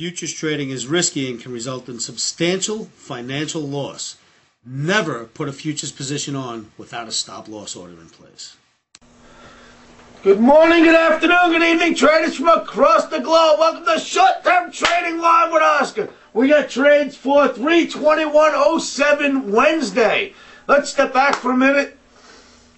Futures trading is risky and can result in substantial financial loss. Never put a futures position on without a stop-loss order in place. Good morning, good afternoon, good evening, traders from across the globe. Welcome to Short-Term Trading Live with Oscar. We got trades for 3/21/07 Wednesday. Let's step back for a minute.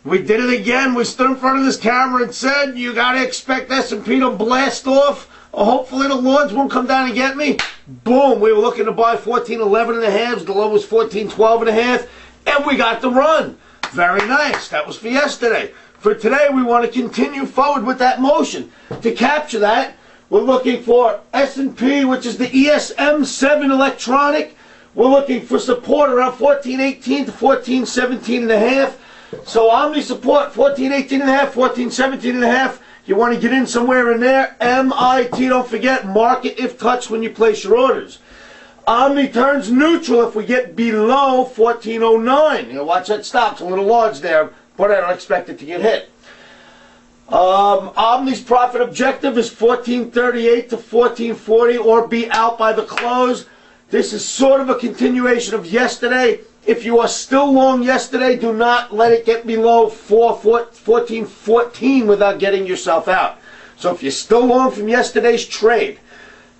We did it again. We stood in front of this camera and said, you got to expect S&P to blast off. Hopefully the Lords won't come down and get me. Boom. We were looking to buy 14.11 and a half. The low was 14.12 and a half. And we got the run. Very nice. That was for yesterday. For today, we want to continue forward with that motion. To capture that, we're looking for S&P, which is the ESM7 electronic. We're looking for support around 14.18 to 14.17 and a half. So Omni support 14.18 and a half, 14.17 and a half. You want to get in somewhere in there. MIT, don't forget, market if touched when you place your orders. Omni turns neutral if we get below 14.09. You know, watch that stop. It's a little large there, but I don't expect it to get hit. Omni's profit objective is 14.38 to 14.40 or be out by the close. This is sort of a continuation of yesterday. If you are still long yesterday, do not let it get below 14.14 without getting yourself out. So if you're still long from yesterday's trade,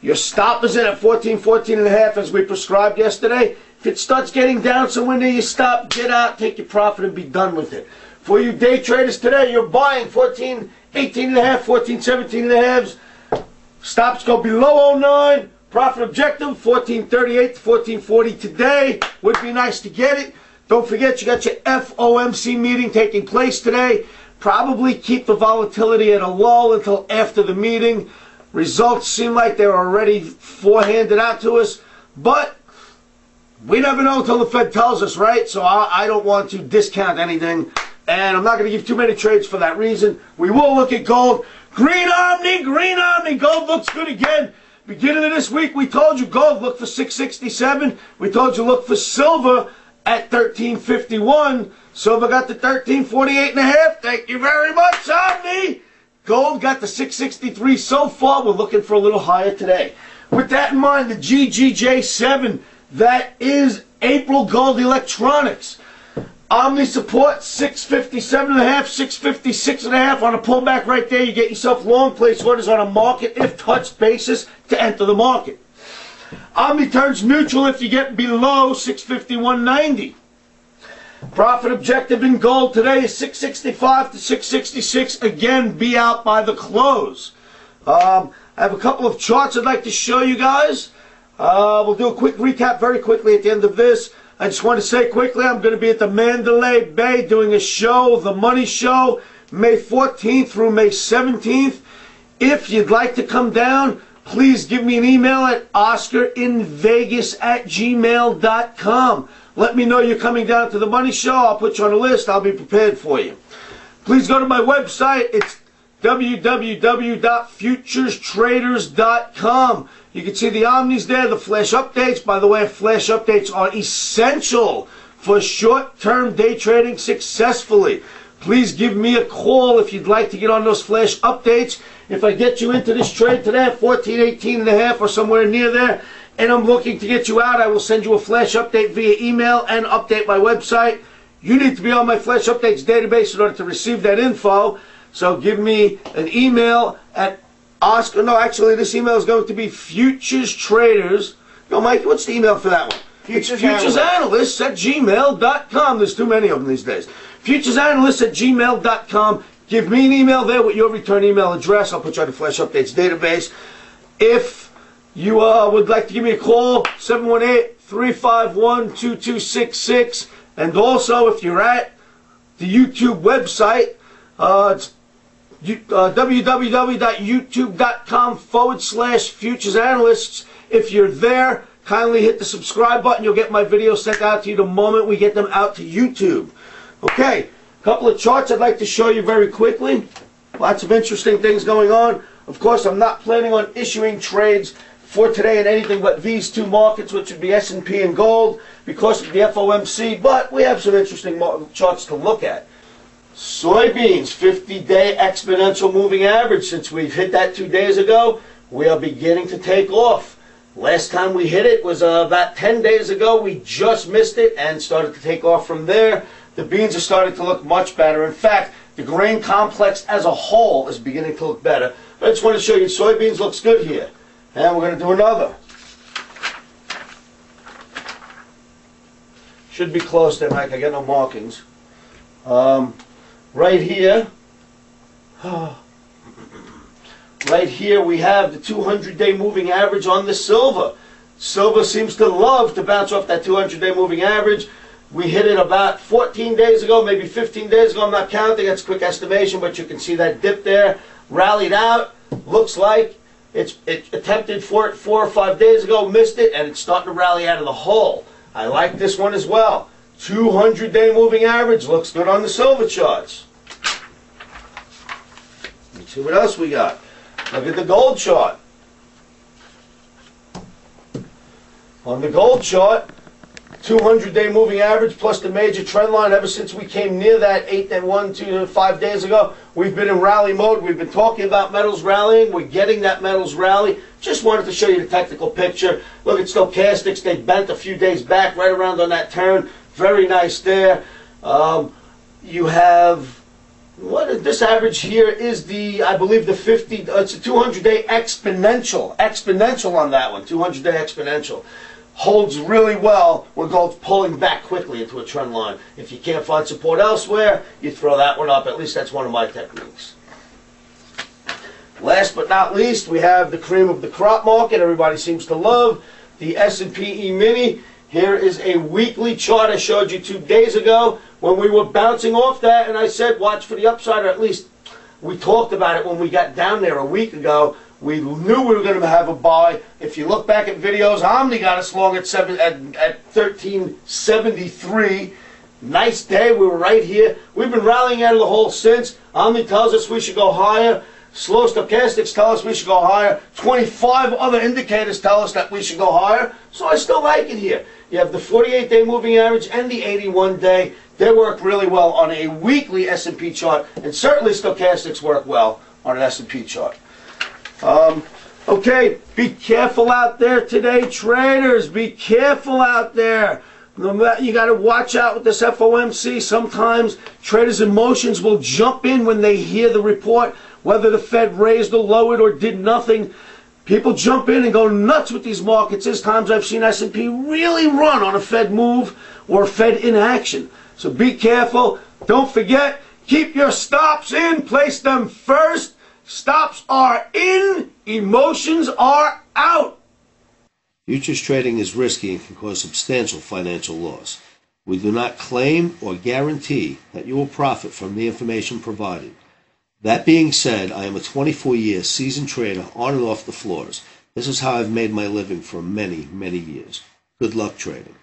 your stop is in at 14.14 and a half as we prescribed yesterday. If it starts getting down somewhere near your stop, get out, take your profit, and be done with it. For you day traders today, you're buying 14.18 and a half, 14.17 and a halves. Stops go below 09. Profit objective, 14.38 to 14.40 today. Would be nice to get it. Don't forget, you got your FOMC meeting taking place today. Probably keep the volatility at a lull until after the meeting. Results seem like they're already forehanded out to us. But we never know until the Fed tells us, right? So I don't want to discount anything. And I'm not going to give too many trades for that reason. We will look at gold. Green Omni, green Omni. Gold looks good again. Beginning of this week, we told you gold, look for 667. We told you look for silver at 1351. Silver got the 1348 and a half. Thank you very much, Omni. Gold got the 663 so far. We're looking for a little higher today. With that in mind, the GGJ7, that is April Gold Electronics. Omni support 657 and a half, 656 and a half on a pullback right there. You get yourself long place orders on a market if touched basis to enter the market. Omni turns neutral if you get below 651.90. Profit objective in gold today is 665 to 666. Again, be out by the close. I have a couple of charts I'd like to show you guys. We'll do a quick recap very quickly at the end of this. I just want to say quickly, I'm going to be at the Mandalay Bay doing a show, the Money Show, May 14th through May 17th. If you'd like to come down, please give me an email at oscarinvegas@gmail.com. Let me know you're coming down to the Money Show. I'll put you on a list. I'll be prepared for you. Please go to my website. It's www.futurestraders.com. You can see the Omnis there, the flash updates. By the way, flash updates are essential for short-term day trading successfully. Please give me a call if you'd like to get on those flash updates. If I get you into this trade today at 14.18 and a half or somewhere near there, and I'm looking to get you out, I will send you a flash update via email and update my website. You need to be on my flash updates database in order to receive that info. So give me an email at Oscar. No, actually, this email is going to be Futures Traders. No, Mike, what's the email for that one? Futures Analysts at gmail.com. There's too many of them these days. Futures Analysts at gmail.com. Give me an email there with your return email address. I'll put you on the Flash Updates database. If you would like to give me a call, 718-351-2266. And also, if you're at the YouTube website, it's www.youtube.com/Futures Analysts. If you're there, kindly hit the subscribe button. You'll get my videos sent out to you the moment we get them out to YouTube. Okay, a couple of charts I'd like to show you very quickly. Lots of interesting things going on. Of course, I'm not planning on issuing trades for today in anything but these two markets, which would be S&P and gold, because of the FOMC, but we have some interesting charts to look at. Soybeans, 50-day exponential moving average. Since we've hit that 2 days ago, we are beginning to take off. Last time we hit it was about 10 days ago. We just missed it and started to take off from there. The beans are starting to look much better. In fact, the grain complex as a whole is beginning to look better. But I just want to show you, soybeans looks good here. And we're going to do another. Should be close there, Mike. I got no markings. Right here. Right here we have the 200-day moving average on the silver. Silver seems to love to bounce off that 200-day moving average. We hit it about 14 days ago, maybe 15 days ago. I'm not counting. That's a quick estimation, but you can see that dip there. Rallied out. Looks like it attempted for it 4 or 5 days ago, missed it, and it's starting to rally out of the hole. I like this one as well. 200-day moving average looks good on the silver charts. Let's see what else we got. Look at the gold chart. On the gold chart, 200-day moving average plus the major trend line. Ever since we came near that 5 days ago, we've been in rally mode. We've been talking about metals rallying. We're getting that metals rally. Just wanted to show you the technical picture. Look at stochastics. They bent a few days back right around on that turn. Very nice there. You have... this average here is I believe the 50, it's a 200-day exponential on that one, 200-day exponential. Holds really well when gold's pulling back quickly into a trend line. If you can't find support elsewhere, you throw that one up. At least that's one of my techniques. Last but not least, we have the cream of the crop market everybody seems to love, the S&P Emini. Here is a weekly chart I showed you 2 days ago when we were bouncing off that, and I said watch for the upside, or at least we talked about it when we got down there a week ago. We knew we were going to have a buy. If you look back at videos, Omni got us long at 1373. Nice day. We were right here. We've been rallying out of the hole since. Omni tells us we should go higher. Slow stochastics tell us we should go higher. 25 other indicators tell us that we should go higher. So I still like it here. You have the 48-day moving average and the 81-day. They work really well on a weekly S&P chart, and certainly stochastics work well on an S&P chart. Okay, be careful out there today, traders. Be careful out there. You got to watch out with this FOMC. Sometimes traders' emotions will jump in when they hear the report, whether the Fed raised or lowered or did nothing. People jump in and go nuts with these markets. There's times I've seen S&P really run on a Fed move or Fed inaction. So be careful. Don't forget, keep your stops in. Place them first. Stops are in. Emotions are out. Futures trading is risky and can cause substantial financial loss. We do not claim or guarantee that you will profit from the information provided. That being said, I am a 24-year seasoned trader on and off the floors. This is how I've made my living for many, many years. Good luck trading.